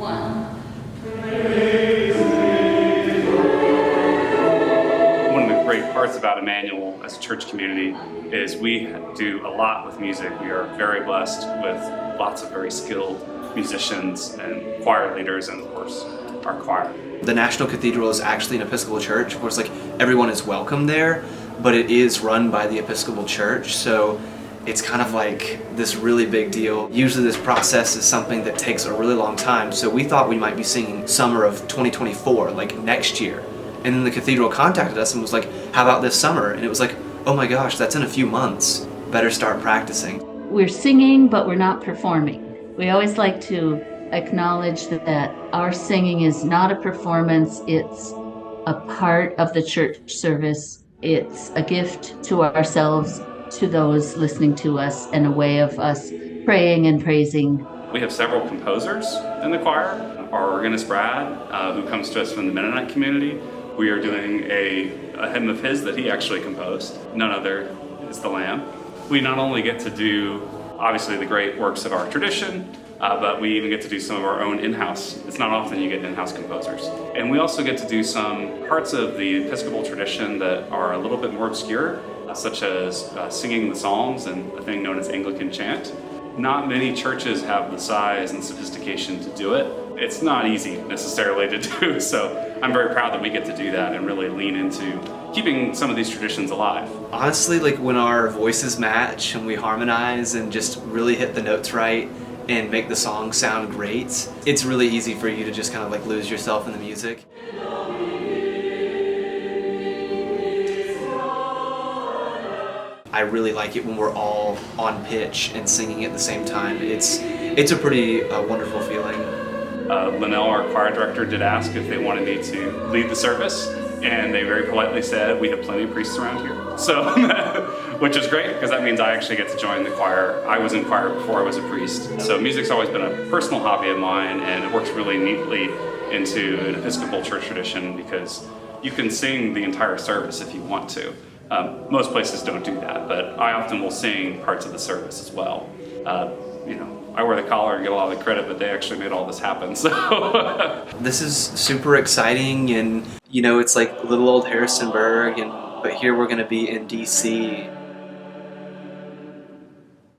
One. One of the great parts about Emmanuel as a church community is we do a lot with music. We are very blessed with lots of very skilled musicians and choir leaders, and of course our choir. The National Cathedral is actually an Episcopal church. Of course, everyone is welcome there, but it is run by the Episcopal Church, so it's kind of like this really big deal. Usually this process is something that takes a really long time, so we thought we might be singing summer of 2024, like next year. And then the cathedral contacted us and was like, how about this summer? And it was like, oh my gosh, that's in a few months. Better start practicing. We're singing, but we're not performing. We always like to acknowledge that our singing is not a performance, it's a part of the church service. It's a gift to ourselves, to those listening to us, and a way of us praying and praising. We have several composers in the choir. Our organist Brad, who comes to us from the Mennonite community, we are doing a hymn of his that he actually composed. None other is the Lamb. We not only get to do, obviously, the great works of our tradition, but we even get to do some of our own in-house. It's not often you get in-house composers. And we also get to do some parts of the Episcopal tradition that are a little bit more obscure, such as singing the Psalms and a thing known as Anglican chant. Not many churches have the size and sophistication to do it. It's not easy necessarily to do, so I'm very proud that we get to do that and really lean into keeping some of these traditions alive. Honestly, when our voices match and we harmonize and just really hit the notes right and make the song sound great, it's really easy for you to just kind of lose yourself in the music. I really like it when we're all on pitch and singing at the same time. It's a pretty wonderful feeling. Linnell, our choir director, did ask if they wanted me to lead the service, and they very politely said, we have plenty of priests around here. So, which is great, because that means I actually get to join the choir. I was in choir before I was a priest. So music's always been a personal hobby of mine, and it works really neatly into an Episcopal church tradition because you can sing the entire service if you want to. Most places don't do that, but I often will sing parts of the service as well. I wear the collar and get a lot of the credit, but they actually made all this happen. So this is super exciting, and it's like little old Harrisonburg, but here we're going to be in DC.